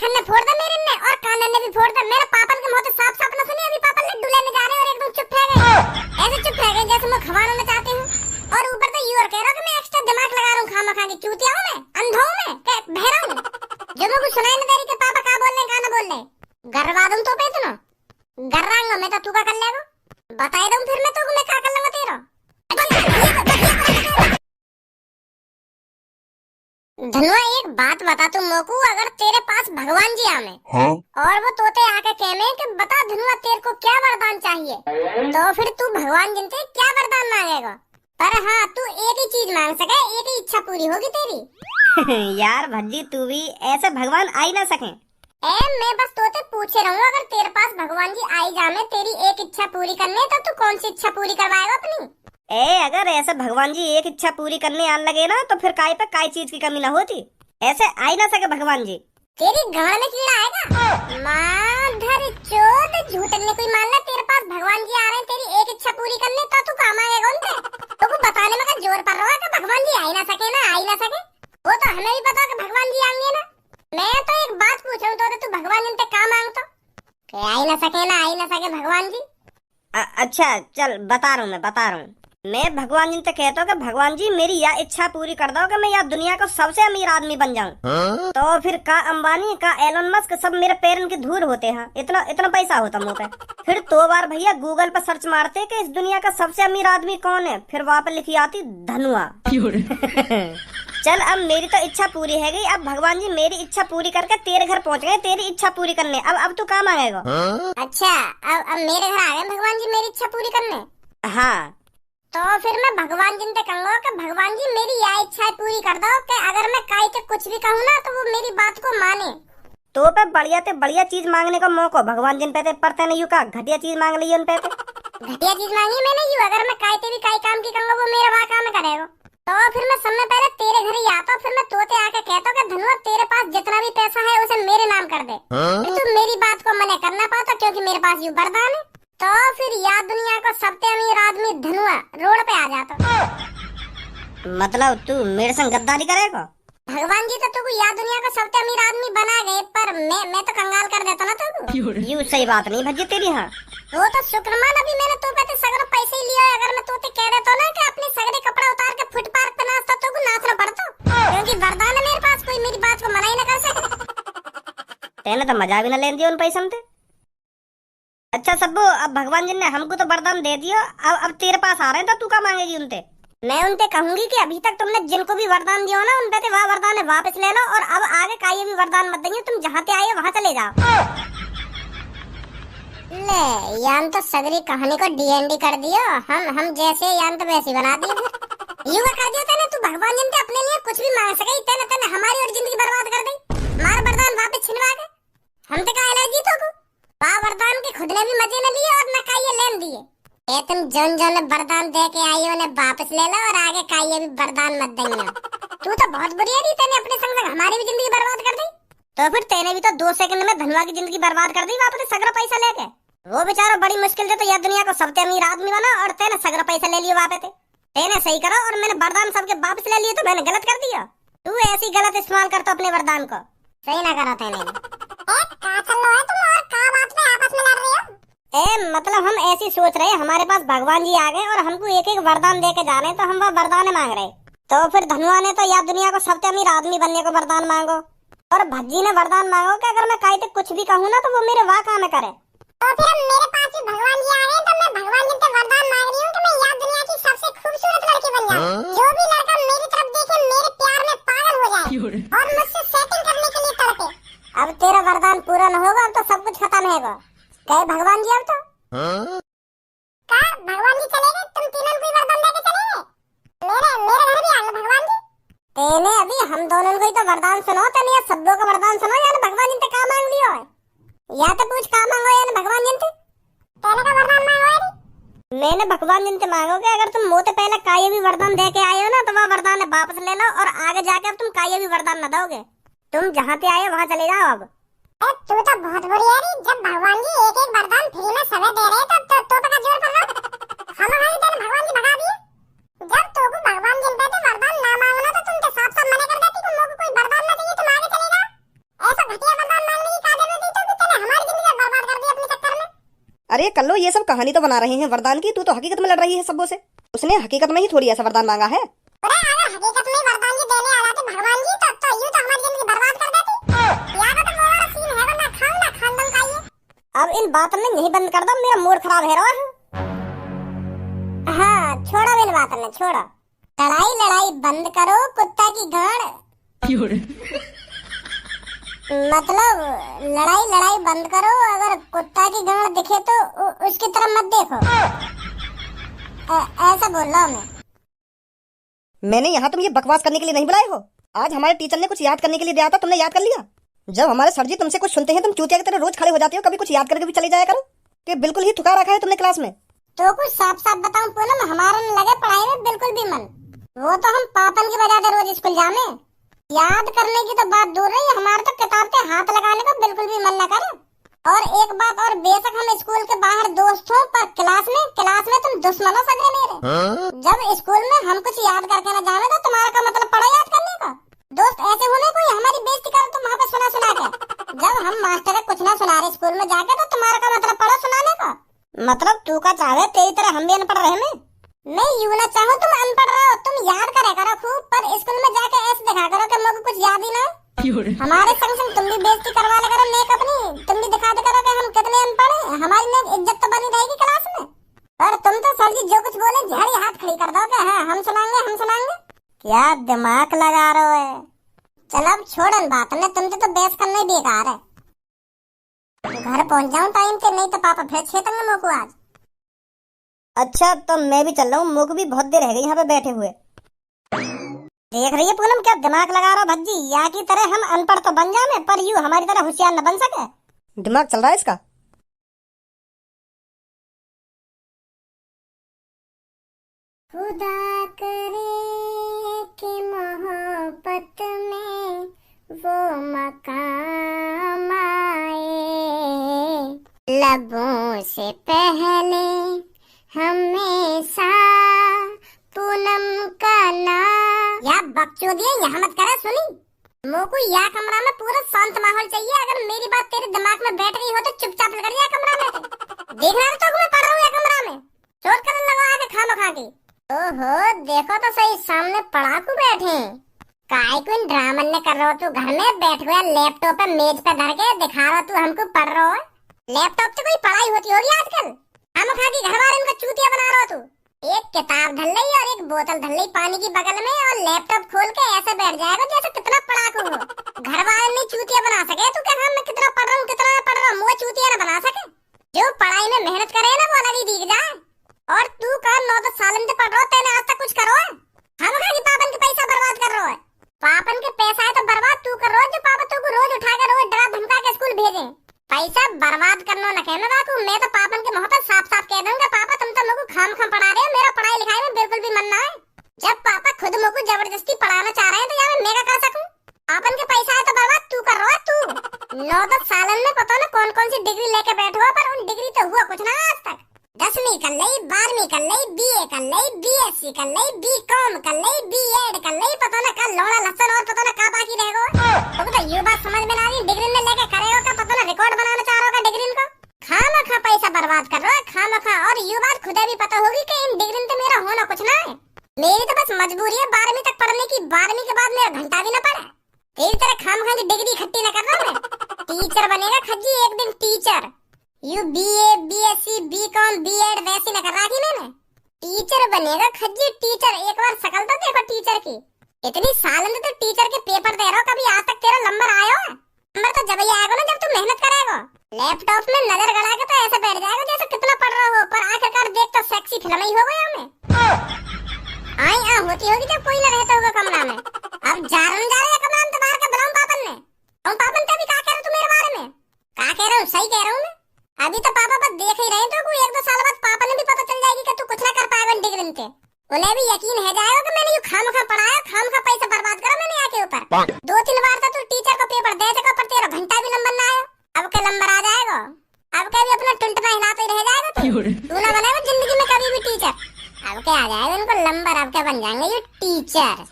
नाखन ने फोड़ दे मेरे ने और कानन ने भी फोड़ दे। मेरे पापन के मुंह से साफ साफ न सुनी अभी पापन लड्डू लेने जा रहे हैं और एकदम चुप रह गए। ऐसे चुप रह गए जैसे मैं खवाना में चाहती हूँ। और ऊपर से यू और कह रहा हूँ कि मैं एक्स्ट्रा दिमाग लगा रहा हूँ खामा खा के। चूतिया हूँ मैं, अंधा हूँ मैं, क्या बहरा हूँ जो मैं कुछ सुनाई नहीं दे रही कि पापा क्या बोल रहे हैं क्या ना बोल रहे। गरवा दूं तो पे सुनो गर्रांगा मैं तो तू का कर लेगा बता दूं फिर मैं तो मैं क्या कर लूंगा तेरा। धनुआ एक बात बता तू मोकू, अगर तेरे पास भगवान जी आवे और वो तोते आके कहने कि बता धनुआ तेरे को क्या वरदान चाहिए, तो फिर तू भगवान जी से क्या वरदान मांगेगा। पर हाँ तू एक ही चीज मांग सके, एक ही इच्छा पूरी होगी तेरी। यार भज्जी तू भी ऐसे भगवान आ ही ना सके। मैं बस तोते पूछे रहूँ अगर तेरे पास भगवान जी आई जामे तेरी एक इच्छा पूरी करने तो तू कौन सी इच्छा पूरी करवाएगा अपनी। अगर ऐसे भगवान जी एक इच्छा पूरी करने आने लगे ना तो फिर काय पे काय चीज की कमी ना होती। ऐसे आ ही ना सके भगवान जी। तेरी गाड़ में कीड़ा आएगा माधर चोद झूठने कोई मान ले तेरे पास भगवान जी आ रहे हैं तेरी एक इच्छा पूरी करने तो तू काम आएगा उनसे। तो बताने में का जोर पड़ रहा है कि भगवान जी आ ही ना सके ना आ ही ना सके। वो तो हमें भी पता कि भगवान जी आएंगे ना। मैं तो एक बात पूछ रहा हूँ तो तू भगवान जी से क्या मांगता आ ही ना सके ना आ ही ना सके भगवान जी। अच्छा चल बता रहा हूँ मैं भगवान जी से कहता हूँ कि भगवान जी मेरी यह इच्छा पूरी कर दो कि मैं यह दुनिया का सबसे अमीर आदमी बन जाऊँ। तो फिर का अंबानी का एलन मस्क सब मेरे पैरों की धूल होते हैं। इतना इतना पैसा होता मुँह पे। फिर दो बार भैया गूगल पर सर्च मारते कि इस दुनिया का सबसे अमीर आदमी कौन है, फिर वहाँ पर लिखी आती धनुआ। चल अब मेरी तो इच्छा पूरी है गई। अब भगवान जी मेरी इच्छा पूरी करके तेरे घर पहुँच गए तेरी इच्छा पूरी करने। अब तू कहाँ मांगेगा। अच्छा अब मेरे घर आ गए भगवान जी मेरी इच्छा पूरी करने। हाँ तो फिर मैं भगवान जी से कहूँगा कि भगवान जी मेरी यह इच्छा पूरी कर दो कि अगर मैं काई के कुछ भी कहूँ ना तो वो मेरी बात को माने। तो पे बढ़िया चीज मांगने का मौका भगवान जी पे पड़ते नहीं। का घटिया चीज मांग ली उन पे। घटिया चीज मांगी मैंने यू अगर मैं काई भी काई काम की कहूँगा वो मेरा वहाँ काम करेगा। तो फिर मैं समय पहले तेरे घर ही आता फिर मैं तोते आके कहता कि धनुआ तेरे पास जितना भी पैसा है उसे मेरे नाम कर दे। तू मेरी बात को मना करना पाता क्योंकि मेरे पास यू वरदान है। तो फिर याद दुनिया का सबसे अमीर आदमी धनुआ रोड पे आ जाता। मतलब तू मेरे संग गद्दारी करेगा। भगवान जी तो तुझको याद दुनिया का सबसे अमीर आदमी बना गए पर मैं तो कंगाल कर देता ना तुझको। यू सही बात नहीं भज्जी तेरी। हाँ वो तो शुक्रमान अभी मैंने तो पे सगरे पैसे ही लिया। अगर मैं तोते कह देता ना कि अपने सगरे कपड़ा उतार के फुटपाथ पे नाचता तो नाचना पड़ता क्योंकि वरदान है मेरे पास कोई मेरी बात को मना ही ना कर सके। तेने तो मजा भी ना लेन दिया उन पैसों से। अच्छा सब्बू अब भगवान जी ने हमको तो वरदान दे दिया। अब तेरे पास आ रहे हैं तो तू क्या मांगेगी उनसे। मैं उनसे कहूंगी कि अभी तक तुमने जिनको भी वरदान दिया ना उनपे से वह वरदान है वापस ले लो और अब आगे का ये भी वरदान मत देंगे। तुम जहाँ से आए वहाँ चले जाओ। ले यान तो सगरी कहानी को डीएनडी कर दियो। हम जैसे यान तो वैसे बना दिए। यू कर दिया तेने तू भगवान जी से अपने लिए कुछ भी मांग सके। तेने हमारी और जिंदगी बर्बाद कर दी। मार वरदान वापस छिनवा के हम तो का एलर्जी तो वरदान के खुद ने भी मजे न लिए और न काये लेन दिए। तुम जन जन वरदान दे के आई हो ने वापस ले लो और आगे काये भी वरदान मत देना। तू तो बहुत बुरी है। तेने अपने संग हमारी भी जिंदगी बर्बाद कर दी। तो फिर तेने भी तो 2 सेकंड में धनुआ की जिंदगी बर्बाद कर दी वापस सगरा पैसा लेके। वो बेचारा बड़ी मुश्किल से तो यह दुनिया को सबसे अमीर आदमी बना और तेने सगरा पैसा ले लिया वापस। तेने सही करो और मैंने वरदान सबके वापस ले लिए तो मैंने गलत कर दिया। तू ऐसी गलत इस्तेमाल करता अपने वरदान को सही ना करा तेने। मतलब हम ऐसी सोच रहे हमारे पास भगवान जी आ गए और हमको एक एक वरदान दे के जा रहे हैं तो हम वह वरदान मांग रहे। तो फिर धनुआ ने तो या दुनिया को सबसे अमीर आदमी बनने को वरदान मांगो और भज्जी ने वरदान मांगो कि अगर मैं काई तक कुछ भी कहूँ ना तो वो मेरे वाह काम करे। तो फिर मेरे पास भी भगवान जी आ गए तो मैं भगवान जी से वरदान मांग रही हूँ कि मैं या दुनिया की सबसे खूबसूरत लड़की बन जाऊँ। जो भी लड़का मेरी तरफ देखे मेरे प्यार में पागल हो जाए और मुझसे सेटिंग करने के लिए तड़पे। अब तेरा वरदान पूरा न होगा अब तो सब कुछ खत्म होगा। कहे भगवान जी अब तो का भगवान जी चले गए। तुम तीनों कोई वरदान देके चले गए। मेरे घर भी आ गए भगवान जी। तेने अभी हम दोनों को ही तो वरदान सुनो तेने या सबों का वरदान सुनो या भगवान जी से का मांग लियो है या तो पूछ का मांगो या भगवान जी से। तेने का वरदान मांगो है। मैंने भगवान जी से मांगो कि अगर तुम मुँह से पहले काये भी वरदान दे के आए हो ना तो वह वरदान वापस ले लो और आगे जाके अब तुम काये भी वरदान न दोगे। तुम जहाँ से आए वहाँ चले जाओ। अब तू तो बहुत बुरी है। जब भगवान जी एक एक वरदान फ्री में सब दे रहे तो का जोर कर रहा हम भगवान जी भगा दिए। जब तो भगवान जी पे वरदान ना मांगना तो तुम तो साफ साफ मना कर देती। तुम लोगों को कोई वरदान ना चाहिए तुम आगे चले जाओ। ऐसा घटिया वरदान अरे कल्लो, ये सब कहानी तो बना रहे हैं वरदान की, तू तो हकीकत में लड़ रही है सबों से। उसने हकीकत में ही थोड़ी ऐसा वरदान मांगा है। अरे अगर हकीकत में वरदान जी देने आ जाते भगवान जी तो यूं तो हमारी जिंदगी बर्बाद कर देती। या तो वो वाला सीन है, वरना खानदान का ये। अब इन बातों में नहीं बंद कर दो, मेरा मूड खराब है रोज। हाँ छोड़ो इन बातों में, छोड़ो। लड़ाई बंद करो कुत्ता की गाड़। मतलब लड़ाई बंद करो, अगर कुत्ता की गाड़ दिखे तो उसकी तरफ मत देखो। ऐसा बोल रहा हूँ मैंने यहाँ तुम ये बकवास करने के लिए नहीं बुलाए हो। आज हमारे टीचर ने कुछ याद करने के लिए दिया था, तुमने याद कर लिया। जब हमारे सर जी तुमसे कुछ सुनते हैं तुम चूतिया की तरह रोज खड़े हो जाते हो। कभी कुछ याद करके भी चले जाया करो कि बिल्कुल ही थुका रखा है तुमने क्लास में। तो कुछ साफ बताऊं पूनम, हमारे न लगे पढ़ाई में बिल्कुल भी मन। वो तो हम पापन की वजह से रोज स्कूल जाने। याद करने की तो बात दूर रही, हमारे तो किताब पे हाथ लगाने को बिल्कुल भी मन न करे। और एक बात और, बेशक हम स्कूल के बाहर दोस्त हो, पर क्लास में तुम दुश्मनों सगरे मेरे। जब स्कूल में हम कुछ याद करके न जाने तो तुम्हारा का मतलब पढ़ो याद करने का। दोस्त ऐसे होने कोई हमारी बेइज्जती करे तुम वहाँ पे सुना के। जब हम मास्टर कुछ ना सुना रहे स्कूल में जाके तो तुम्हारा का मतलब पढ़ो सुनाने का। मतलब तू का चाहे तेरी तरह हम भी अनपढ़ रहे में। मैं यूं ना चाहूँ तुम अनपढ़ रहो, तुम याद करे करो खूब, पर स्कूल में जाके ऐसे दिखा करो कि मुझे कुछ याद ही ना। हमारे संग तुम भी बेइज्जती करवा ले करो नेक अपनी, तुम भी दिखा दे करो कि हम कितने अनपढ़ हैं। हमारी नेक इज्जत तो बनी रहेगी क्लास में। और तुम तो सर जी जो कुछ बोले झाड़ी हाथ खड़ी कर दो कि हाँ हम सुनाएंगे। क्या दिमाग लगा रहे हो? चलो अब छोड़न बात ने, तुमसे तो बहस करना ही बेकार है। घर पहुंच जाऊं टाइम पे, नहीं तो पापा फिर छेतेंगे मोको आज। अच्छा तो मैं भी चल रहा हूँ, मुझे भी बहुत देर रह गई यहाँ पे बैठे हुए। देख रही है पूनम क्या दिमाग लगा रहा भज्जी, या की तरह हम अनपढ़ तो बन जाए पर यूं हमारी तरह होशियार न बन सके। दिमाग चल रहा है इसका। खुदा करे कि मोहब्बत में वो मकाम आए, लबों से पहले हमेशा पूनम का नाम। या बकचोदिया यहाँ मत करा सुनी। मोको या कमरा में पूरा शांत माहौल चाहिए। अगर मेरी बात तेरे दिमाग में बैठ गई हो तो चुपचाप कर जा कमरा में। देखना तो मैं पढ़ रहा हूँ कमरा में, चोर करने लगा आके खाना खा के। ओहो देखो तो सही, सामने पढ़ाकू बैठे। काय कोई ड्रामा ने कर रहा हो तू, घर में बैठ गया लैपटॉप पे मेज पे धर के दिखा रहा तू हमको पढ़ रहा हो। लैपटॉप से कोई पढ़ाई होती होगी आजकल? हम खा के घर वाले इनका चूतिया बना रहा तू। एक किताब धर ली और एक बोतल धर ली पानी की बगल में, और लैपटॉप खोल के ऐसे बैठ जाएगा जैसे कितना पढ़ाकू हो। घर वाले नहीं चूतिया बना सके तू क्या? मैं कितना पढ़ रहा हूँ मुझे चूतिया न बना सके। जो पढ़ाई में मेहनत करे ना वो अलग ही दिख जाए। और तू का 9-10 साल से पढ़ रहा, तेने आज तक कुछ करो है? हम खा के पापन के पैसा बर्बाद कर रहा है। पापन के पैसा है तो बर्बाद तू कर रहा है, जो पापा तू को रोज उठा कर रोज डरा धमका के स्कूल भेजे। पैसा बर्बाद करना न कहना बाकू, मैं तो पापन के मोहब्बत साफ कह दूंगा। पापा तुम तो मुझको खाम पढ़ा रहे हो, मेरा पढ़ाई लिखाई में बिल्कुल भी मन ना है। जब पापा खुद मुझको जबरदस्ती पढ़ाना चाह रहे हैं तो यार मैं क्या कर सकूं? पापन के पैसा है तो बर्बाद तू कर रहा है। तू 9-10 साल में पता न कौन कौन सी डिग्री लेके बैठा हुआ, पर उन डिग्री तो हुआ कुछ ना आज तक। 10वीं कर ली, 12वीं कर ली, BA कर ली, BSc कर ली, BCom कर ली, B.Ed कर ली, पता न कल लौड़ा लहसन और पता न का बाकी रह गया। तो ये बात समझ में ना आई, डिग्री ने लेके करेगा का पता न रिकॉर्ड बनाना चाह रहा होगा डिग्री को। खामखा पैसा बर्बाद कर रहा है खामखा। और ये बात खुदा भी पता होगी कि इन डिग्री से मेरा होना कुछ ना है। मेरी तो बस मजबूरी है 12वीं तक पढ़ने की, 12वीं के बाद मेरा घंटा भी न पड़ा। तेरी तरह खामखा की डिग्री इकट्ठी न कर रहा मैं। टीचर बनेगा खज्जी एक दिन teacher. You BA BSc BCom B.Ed वैसी न कर रखी मैंने। टीचर बनेगा खज्जी टीचर। एक बार शकल तो देखो टीचर की। इतनी साल में तो टीचर के पेपर दे रहा हो, कभी आज तक तेरा नंबर आया है? नंबर तो जब ही आएगा ना जब तू मेहनत करेगा। लैपटॉप में नजर गड़ा के तो ऐसे बैठ जाएगा जैसे कितना पढ़ रहा हो, पर आखिरकार देख तो सेक्सी फिल्म ही हो गया हमें। आई होती होगी जब कोई न रहता होगा कमरा में। अब जा रहे कमरा में तो बाहर का बुलाऊं पापन ने। पापन तभी क्या कह रहे तू मेरे बारे में? क्या कह रहा हूँ? सही कह रहा हूँ मैं। अभी तो पापा बस देख ही रहे तो 1-2 साल बाद पापा ने भी पता चल जाएगी कि तू कुछ ना कर पाएगा डिग्री पे। उन्हें भी यकीन है जाएगा कि मैंने ये खामखा पढ़ाया, खामखा पैसा बर्बाद करा मैंने आके ऊपर। 2-3 बार तो तू टीचर को पेपर दे चुका, पर तेरा घंटा भी नंबर ना आया। अब क्या नंबर आ जाएगा? अब क्या भी अपना टुंटना हिलाते रह जाएगा तू ना बनेगा जिंदगी में कभी भी टीचर। अब क्या आ जाएगा उनको नंबर, अब क्या बन जाएंगे ये टीचर।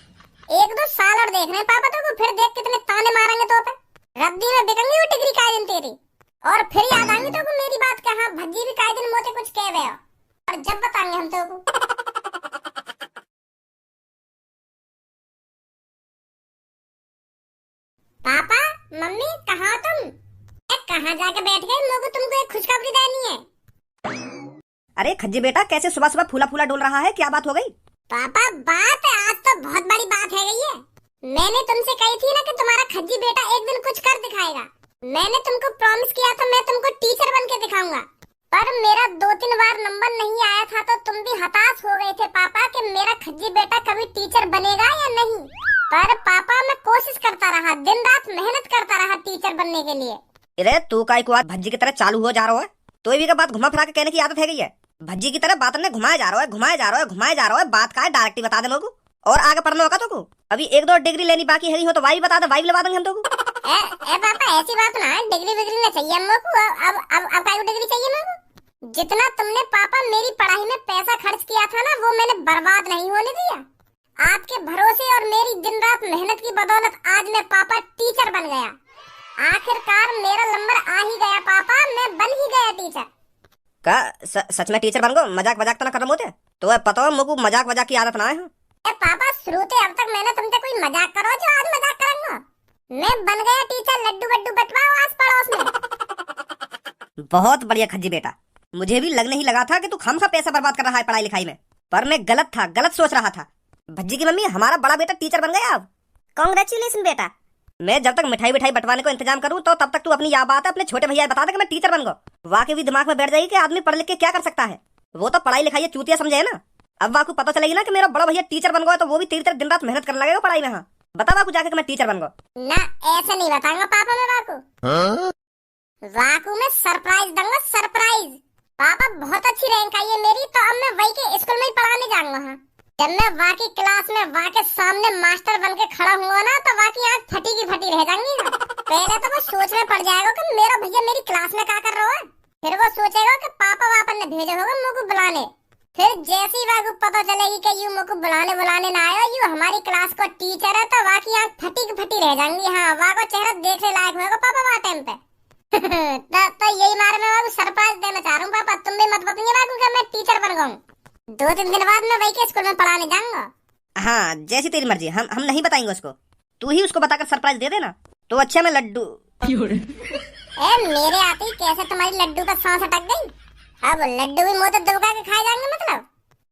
1-2 साल और देख रहे पापा तो फिर देख कितने ताने मारेंगे तो पे। रद्दी में बिकेंगी वो डिग्री का दिन तेरी। और फिर याद आएंगे तो मेरी बात का, हाँ भज्जी भी काहे दिन मोते कुछ कह रहे हो, और जब बताएंगे हम तो पापा मम्मी कहाँ हो तुम? कहाँ जाके बैठ गए? लोगों तुमको एक खुशखबरी देनी है। अरे खज्जी बेटा, कैसे सुबह सुबह फूला फूला डोल रहा है, क्या बात हो गई? पापा बात आज तो बहुत बड़ी बात है गई है। मैंने तुमसे कही थी ना कि तुम्हारा खज्जी बेटा एक दिन कुछ कर दिखाएगा। मैंने तुमको प्रॉमिस किया था मैं तुमको टीचर बन के दिखाऊंगा, पर मेरा 2-3 बार नंबर नहीं आया था तो तुम भी हताश हो गए थे पापा कि मेरा खज्जी बेटा कभी टीचर बनेगा या नहीं। पर पापा मैं कोशिश करता रहा, दिन रात मेहनत करता रहा टीचर बनने के लिए। अरे तू काय को भज्जी की तरह चालू हो जा रहा है, तो भी का बात घुमा फिरा के कहने की आदत है गई है। भज्जी की तरह बात ने घुमाया जा रहा है, घुमाया जा रहा है, घुमाया जा रहा है। बात का है डायरेक्ट ही बता दे लोगों को, और आगे पढ़ना होगा तो को अभी 1-2 डिग्री लेनी बाकी है हो तो वाई बता दे, वाई लगा देंगे हम तो को। ए पापा ऐसी बात ना, डिग्री विग्री ना चाहिए हमको। अब काय डिग्री चाहिए मेरे को? जितना तुमने पापा मेरी पढ़ाई में पैसा खर्च किया था ना वो मैंने बर्बाद नहीं होने दिया। आपके भरोसे और मेरी दिन रात मेहनत की बदौलत आज मैं पापा टीचर बन गया। आखिरकार मेरा नंबर आ ही गया पापा, मैं बन ही गया टीचर। का सच में टीचर बन गो? मजाक मजाक तो ना कर रहे होते तो पता है मुझको मजाक मजाक की आदत ना है। ए पापा शुरूते अब तक मैंने तुमसे कोई मजाक करो जो आज मजाक करूंगा। मैं बन गया टीचर, लड्डू वड्डू बंटवाओ आस पड़ोस में। बहुत बढ़िया खज्जी बेटा, मुझे भी लगने ही लगा था कि तू खामखा पैसा बर्बाद कर रहा है पढ़ाई लिखाई में, पर मैं गलत था, गलत सोच रहा था। भज्जी की मम्मी हमारा बड़ा बेटा टीचर बन गया अब। कांग्रेचुलेशन बेटा। मैं जब तक मिठाई बिठाई बंटवाने को इंतजाम करूं तो तब तक तू अपनी यह बात है अपने छोटे भैया बता दे कि मैं टीचर बन गया। वाकई भी दिमाग में बैठ जाएगी कि आदमी पढ़ लिख के क्या कर सकता है। वो तो पढ़ाई लिखाई चूतिया समझे ना। अब वाकू पता चलेगी ना कि मेरा बड़ा भैया टीचर बन गया तो वो भी तेरी तरह दिन रात मेहनत करने लगेगा पढ़ाई में। हाँ बता वाकू जाके कि मैं टीचर बन गया। ना ऐसे नहीं बताऊंगा पापा मैं वाकू। वाकू में सरप्राइज दूंगा, सरप्राइज। पापा बहुत अच्छी रैंक आई है मेरी, तो अब मैं वही के स्कूल में ही पढ़ाने जाऊंगा। हाँ जब मैं वाकी क्लास में वाके सामने मास्टर बन के खड़ा हुआ ना तो वाकी आँख फटी की फटी रह जाएंगी ना। पहले तो वो सोचने पड़ जाएगा कि मेरा भैया मेरी क्लास में क्या कर रहा है, फिर वो सोचेगा कि पापा वापा ने भेजा होगा मुझको बुलाने। फिर जैसे ही वाको पता चलेगी कि यू मुझको बुलाने ना आया, यू हमारी क्लास को टीचर है, तो वाकी आँख फटी की फटी रह जाएंगी। हाँ वाको चेहरा देखने लायक होगा पापा वहाँ टाइम पे। तो यही मारे मैं वाको सरप्राइज देना चाह रहा हूँ पापा, तुम भी मत बताइए वाको कि मैं टीचर बन गया। 2-3 दिन बाद मैं वही के स्कूल में पढ़ाने जाऊंगा। हाँ जैसी तेरी मर्जी, हम नहीं बताएंगे उसको, तू ही उसको बताकर सरप्राइज दे देना। तो अच्छा मैं लड्डू ए मेरे आते ही कैसे तुम्हारी लड्डू का सांस अटक गई? अब लड्डू भी मुंह तो दबका के खाए जाएंगे मतलब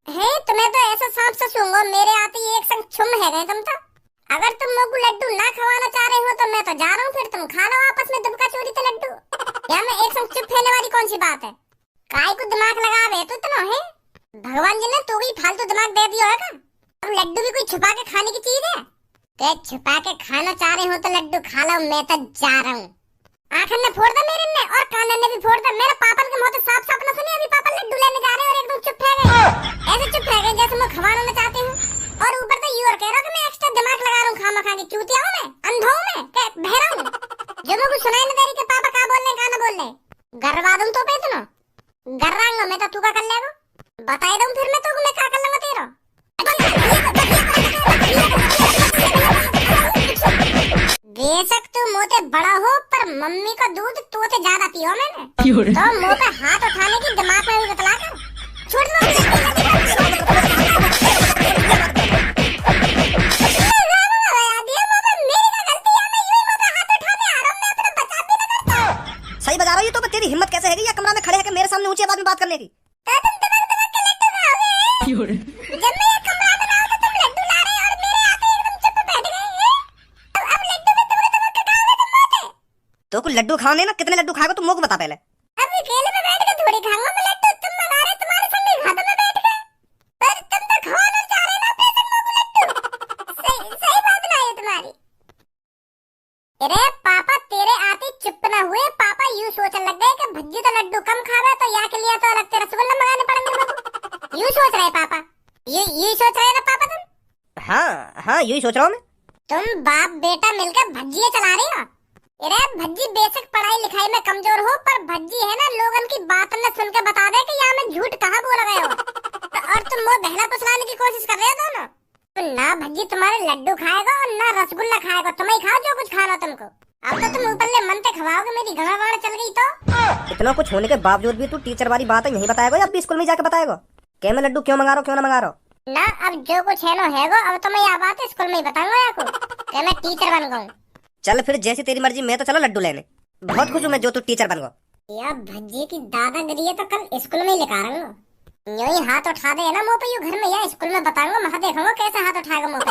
है? तुम्हें तो ऐसा सांप से सूंघो मेरे आते ही एक संग छुम है गए तुम तो। अगर तुम लोग लड्डू ना खवाना चाह रहे हो तो मैं तो जा रहा हूँ, फिर तुम खा लो आपस में दबका चोरी तो लड्डू। या मैं एक संग चुप रहने वाली कौन सी बात है? काय को दिमाग लगा रहे तो इतना है? भगवान जी ने तो भी फालतू दिमाग दे दिया है। अब लड्डू भी कोई छुपा के खाने की चीज है? ते छुपा के खाना चाह रहे हो तो लड्डू खा लो, मैं तो जा रहा हूँ। आंखन ने फोड़ दा मेरे ने और कानन ने भी फोड़ दा। मेरे पापा के मुंह से साफ साफ न सुने अभी पापा लड्डू लेने जा रहे हैं और एकदम चुप रह गए, ऐसे चुप रह गए जैसे मैं खवाना ना चाहते हूँ। और ऊपर तो यू और कह रहा कि मैं एक्स्ट्रा दिमाग लगा रहा हूँ खामा खा के। चूतिया हूँ मैं, अंधा हूँ मैं, क्या बहरा हूँ जो मुझे सुनाई न दे रही कि पापा क्या बोल रहे हैं क्या न बोल रहे। गरवा दूं तो पे सुनो गर्रांगा मैं तो तू का कर लेगा बता दूं फिर मैं तो मैं क्या कर लूंगा तेरा। बेशक तू मोते बड़ा हो पर मम्मी का दूध तू से ज्यादा पियो मैंने, तो मुंह पे हाथ उठाने की दिमाग में भी बतला कर छोड़ सही बता रहा हूँ। तो तेरी हिम्मत कैसे है या कमरा में खड़े होकर मेरे सामने ऊंची आवाज में बात करने की? जब मैं ये कमरा में ना हो तो तुम लड्डू ला रहे और मेरे आते एकदम चुप बैठ गए हैं। अब लड्डू में तुम खाओगे तुम मोटे। तो कुछ लड्डू खाओ नहीं ना, कितने लड्डू खाएगा तुम मुझको बता पहले। अब अकेले में बैठ के थोड़ी खाऊंगा मैं लड्डू, तुम मना रहे तुम्हारे संग ही खाता में बैठ गए। पर तुम तो खा नहीं जा रहे ना अपने संग लड्डू। सही बात ना है तुम्हारी। अरे पापा तेरे आते चुप ना हुए, पापा यूं सोचने लग गए कि भज्जी तो लड्डू कम खावे तो या के लिए तो अलग से रसगुल्ला मंगाने पड़ेंगे मेरे। यूं सोच रहे पापा, यू सोच रहे ना पापा तुम? हाँ यही सोच रहा हूँ मैं। तुम बाप बेटा मिलकर भज्जियां चला रहे हो। अरे भज्जी बेशक पढ़ाई लिखाई में कमजोर हो पर भज्जी है ना लोगन की बात न सुन के बता दे कि यहाँ मैं झूठ कहाँ बोल रहे हो। तो और तुम वो बहला फुसलाने की कोशिश कर रहे हो दोनों। तो ना भज्जी तुम्हारे लड्डू खाएगा और ना रसगुल्ला खाएगा, तुम ही खाओ जो कुछ खाना तुमको। अब तो तुम ऊपर ले मन पे खवाओगे, मेरी गंगा बाढ़ चल गई तो। इतना कुछ होने के बावजूद भी तू टीचर वाली बात यही बताएगा या अपनी स्कूल में जाके बताएगा? क्या मैं लड्डू क्यों मंगा रहा हूँ, क्यों ना मंगा रहा हूँ? ना अब जो कुछ है नो है गो, अब तो मैं यह बात स्कूल में ही बताऊंगा याको कि मैं टीचर बन गऊँ। चल फिर जैसी तेरी मर्जी, मैं तो चलो लड्डू लेने। बहुत खुश हूँ मैं जो तू टीचर बन गो। या भज्जी की दादागिरी है तो कल स्कूल में ही लेकर आऊंगा। यूं ही हाथ उठा दे ना मुंह पे, यूं घर में या स्कूल में बताऊंगा, महा देखूंगा कैसे हाथ उठाएगा मुंह पे।